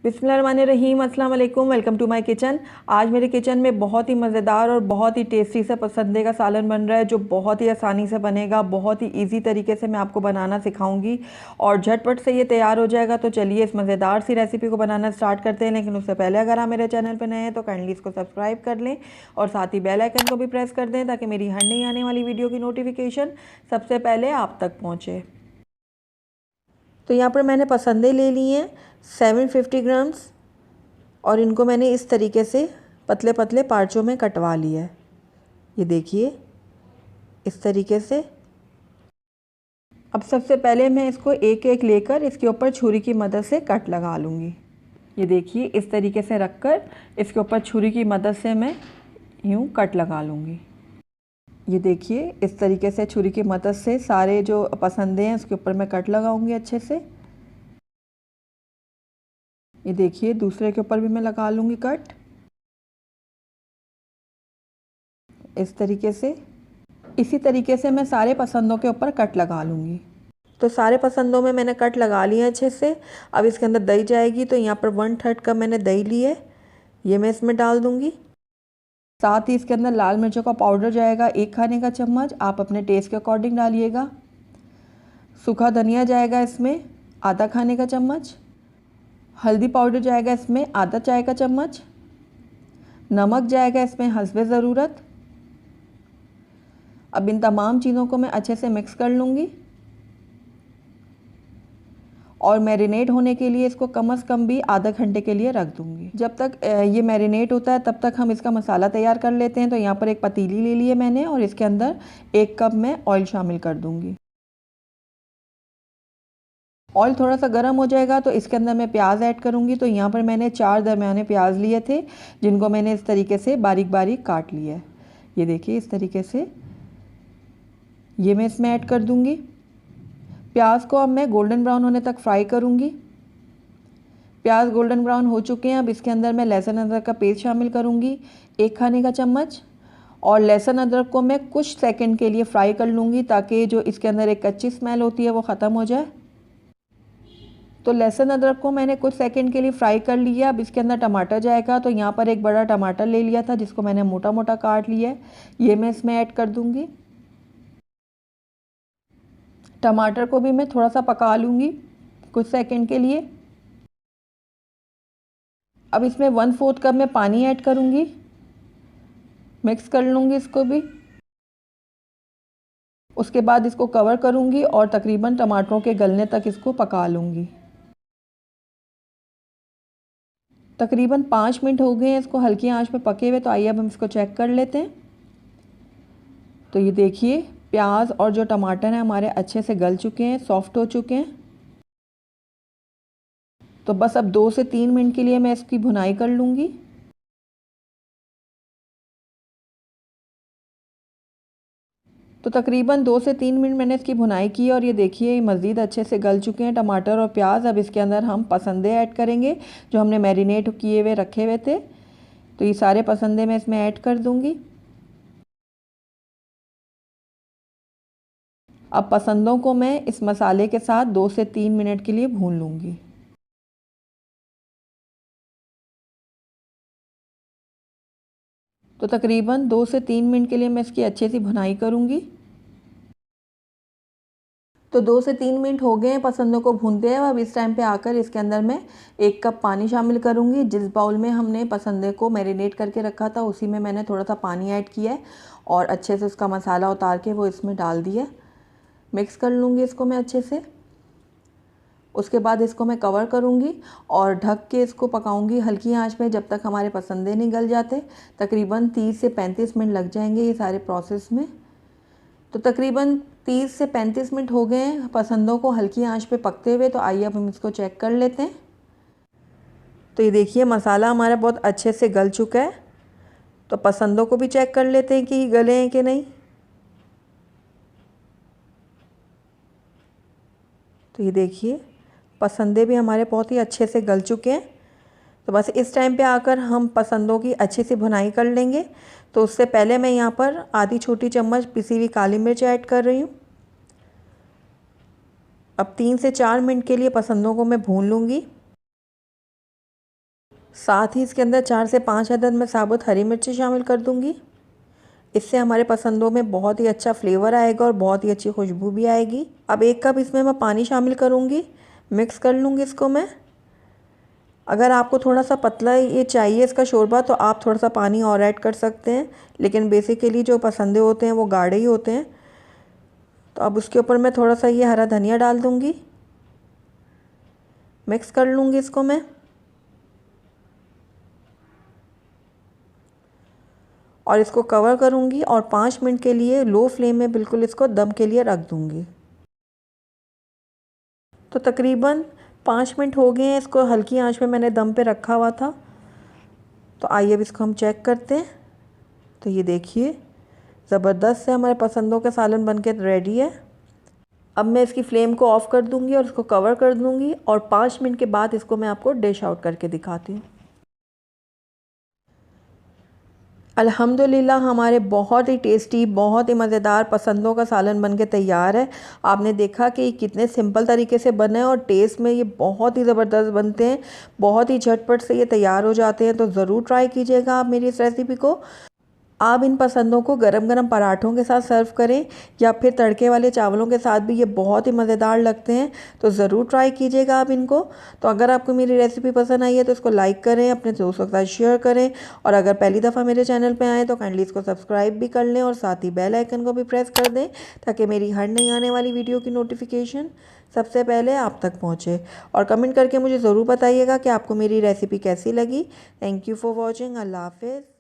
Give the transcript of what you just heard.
बिस्मिल्लाहिर्रहमानिर्रहीम, अस्सलाम वालेकुम। Welcome to my kitchen. आज मेरे किचन में बहुत ही मज़ेदार और बहुत ही टेस्टी सा पसंदे का सालन बन रहा है, जो बहुत ही आसानी से बनेगा। बहुत ही इजी तरीके से मैं आपको बनाना सिखाऊंगी और झटपट से ये तैयार हो जाएगा। तो चलिए इस मज़ेदार सी रेसिपी को बनाना स्टार्ट करते हैं। लेकिन उससे पहले अगर आप मेरे चैनल पर नए हैं तो काइंडली इसको सब्सक्राइब कर लें और साथ ही बेल आइकन को भी प्रेस कर दें, ताकि मेरी हर नई आने वाली वीडियो की नोटिफिकेशन सबसे पहले आप तक पहुँचे। तो यहाँ पर मैंने पसंदे ले ली हैं 750 ग्राम्स और इनको मैंने इस तरीके से पतले पतले पार्चों में कटवा लिया है। ये देखिए इस तरीके से। अब सबसे पहले मैं इसको एक एक लेकर इसके ऊपर छुरी की मदद से कट लगा लूँगी। ये देखिए इस तरीके से रखकर इसके ऊपर छुरी की मदद से मैं यूँ कट लगा लूँगी। ये देखिए इस तरीके से छुरी की मदद से सारे जो पसंदे हैं उसके ऊपर मैं कट लगाऊंगी अच्छे से। ये देखिए दूसरे के ऊपर भी मैं लगा लूँगी कट इस तरीके से। इसी तरीके से मैं सारे पसंदों के ऊपर कट लगा लूँगी। तो सारे पसंदों में मैंने कट लगा लिए अच्छे से। अब इसके अंदर दही जाएगी, तो यहाँ पर 1/3 कप मैंने दही ली है, ये मैं इसमें डाल दूँगी। साथ ही इसके अंदर लाल मिर्चों का पाउडर जाएगा 1 खाने का चम्मच, आप अपने टेस्ट के अकॉर्डिंग डालिएगा। सूखा धनिया जाएगा इसमें आधा खाने का चम्मच। हल्दी पाउडर जाएगा इसमें आधा चाय का चम्मच। नमक जाएगा इसमें हस्बे ज़रूरत। अब इन तमाम चीज़ों को मैं अच्छे से मिक्स कर लूँगी और मैरिनेट होने के लिए इसको कम से कम भी आधा घंटे के लिए रख दूँगी। जब तक ये मैरिनेट होता है तब तक हम इसका मसाला तैयार कर लेते हैं। तो यहाँ पर एक पतीली ले ली है मैंने और इसके अंदर 1 कप मैं ऑयल शामिल कर दूँगी। ऑयल थोड़ा सा गर्म हो जाएगा तो इसके अंदर मैं प्याज ऐड करूँगी। तो यहाँ पर मैंने 4 दरमियाने प्याज लिए थे, जिनको मैंने इस तरीके से बारीक बारीक काट लिया है। ये देखिए इस तरीके से ये मैं इसमें ऐड कर दूँगी। प्याज को अब मैं गोल्डन ब्राउन होने तक फ्राई करूँगी। प्याज गोल्डन ब्राउन हो चुके हैं। अब इसके अंदर मैं लहसुन अदरक का पेस्ट शामिल करूँगी 1 खाने का चम्मच, और लहसुन अदरक को मैं कुछ सेकंड के लिए फ्राई कर लूँगी, ताकि जो इसके अंदर एक कच्ची स्मेल होती है वो ख़त्म हो जाए। तो लहसुन अदरक को मैंने कुछ सेकंड के लिए फ्राई कर लिया। अब इसके अंदर टमाटर जाएगा। तो यहाँ पर एक बड़ा टमाटर ले लिया था, जिसको मैंने मोटा मोटा काट लिया है, ये मैं इसमें ऐड कर दूँगी। टमाटर को भी मैं थोड़ा सा पका लूँगी कुछ सेकंड के लिए। अब इसमें 1/4 कप मैं पानी ऐड करूँगी, मिक्स कर लूँगी इसको भी। उसके बाद इसको कवर करूँगी और तकरीबन टमाटरों के गलने तक इसको पका लूँगी। तकरीबन 5 मिनट हो गए हैं इसको हल्की आंच पे पके हुए। तो आइए अब हम इसको चेक कर लेते हैं। तो ये देखिए प्याज और जो टमाटर हैं हमारे अच्छे से गल चुके हैं, सॉफ्ट हो चुके हैं। तो बस अब 2 से 3 मिनट के लिए मैं इसकी भुनाई कर लूँगी। तो तकरीबन 2 से 3 मिनट मैंने इसकी भुनाई की और ये देखिए मज़ीद अच्छे से गल चुके हैं टमाटर और प्याज। अब इसके अंदर हम पसंदे ऐड करेंगे जो हमने मैरिनेट किए हुए रखे हुए थे। तो ये सारे पसंदे मैं इसमें ऐड कर दूँगी। अब पसंदों को मैं इस मसाले के साथ 2 से 3 मिनट के लिए भून लूँगी। तो तकरीबन 2 से 3 मिनट के लिए मैं इसकी अच्छे से भुनाई करूँगी। तो 2 से 3 मिनट हो गए हैं पसंदों को भूनते हैं। अब इस टाइम पे आकर इसके अंदर मैं 1 कप पानी शामिल करूँगी। जिस बाउल में हमने पसंदे को मैरिनेट करके रखा था उसी में मैंने थोड़ा सा पानी ऐड किया है और अच्छे से उसका मसाला उतार के वो इसमें डाल दिया। मिक्स कर लूँगी इसको मैं अच्छे से। उसके बाद इसको मैं कवर करूँगी और ढक के इसको पकाऊँगी हल्की आंच में जब तक हमारे पसंदे नहीं गल जाते। तकरीबन 30 से 35 मिनट लग जाएंगे ये सारे प्रोसेस में। तो तकरीबन 30 से 35 मिनट हो गए हैं पसंदों को हल्की आंच पे पकते हुए। तो आइए अब हम इसको चेक कर लेते हैं। तो ये देखिए मसाला हमारा बहुत अच्छे से गल चुका है। तो पसंदों को भी चेक कर लेते हैं कि गले हैं कि नहीं। तो ये देखिए पसंदे भी हमारे बहुत ही अच्छे से गल चुके हैं। तो बस इस टाइम पे आकर हम पसंदों की अच्छे से भुनाई कर लेंगे। तो उससे पहले मैं यहाँ पर आधी छोटी चम्मच पिसी हुई काली मिर्च ऐड कर रही हूँ। अब 3 से 4 मिनट के लिए पसंदों को मैं भून लूँगी। साथ ही इसके अंदर 4 से 5 अदद मैं साबुत हरी मिर्ची शामिल कर दूँगी। इससे हमारे पसंदों में बहुत ही अच्छा फ्लेवर आएगा और बहुत ही अच्छी खुशबू भी आएगी। अब 1 कप इसमें मैं पानी शामिल करूँगी, मिक्स कर लूँगी इसको मैं। अगर आपको थोड़ा सा पतला ये चाहिए इसका शोरबा तो आप थोड़ा सा पानी और ऐड कर सकते हैं, लेकिन बेसिकली जो पसंदे होते हैं वो गाढ़े ही होते हैं। तो अब उसके ऊपर मैं थोड़ा सा ये हरा धनिया डाल दूँगी, मिक्स कर लूँगी इसको मैं। और इसको कवर करूँगी और 5 मिनट के लिए लो फ्लेम में बिल्कुल इसको दम के लिए रख दूँगी। तो तकरीबन 5 मिनट हो गए हैं, इसको हल्की आंच पे मैंने दम पे रखा हुआ था। तो आइए अब इसको हम चेक करते हैं। तो ये देखिए ज़बरदस्त से हमारे पसंदों का सालन बनके रेडी है। अब मैं इसकी फ्लेम को ऑफ़ कर दूँगी और इसको कवर कर दूँगी और 5 मिनट के बाद इसको मैं आपको डिश आउट करके दिखाती हूँ। अल्हम्दुलिल्लाह हमारे बहुत ही टेस्टी, बहुत ही मज़ेदार पसंदों का सालन बनके तैयार है। आपने देखा कि कितने सिंपल तरीके से बने और टेस्ट में ये बहुत ही ज़बरदस्त बनते हैं, बहुत ही झटपट से ये तैयार हो जाते हैं। तो ज़रूर ट्राई कीजिएगा आप मेरी इस रेसिपी को। आप इन पसंदों को गरम गरम पराठों के साथ सर्व करें या फिर तड़के वाले चावलों के साथ भी ये बहुत ही मज़ेदार लगते हैं। तो ज़रूर ट्राई कीजिएगा आप इनको। तो अगर आपको मेरी रेसिपी पसंद आई है तो इसको लाइक करें, अपने दोस्तों के साथ शेयर करें और अगर पहली दफ़ा मेरे चैनल पर आएँ तो काइंडली इसको सब्सक्राइब भी कर लें और साथ ही बेल आइकन को भी प्रेस कर दें ताकि मेरी हर नई आने वाली वीडियो की नोटिफिकेशन सबसे पहले आप तक पहुँचे। और कमेंट करके मुझे ज़रूर बताइएगा कि आपको मेरी रेसिपी कैसी लगी। Thank you for watching. अल्लाह हाफ़िज़।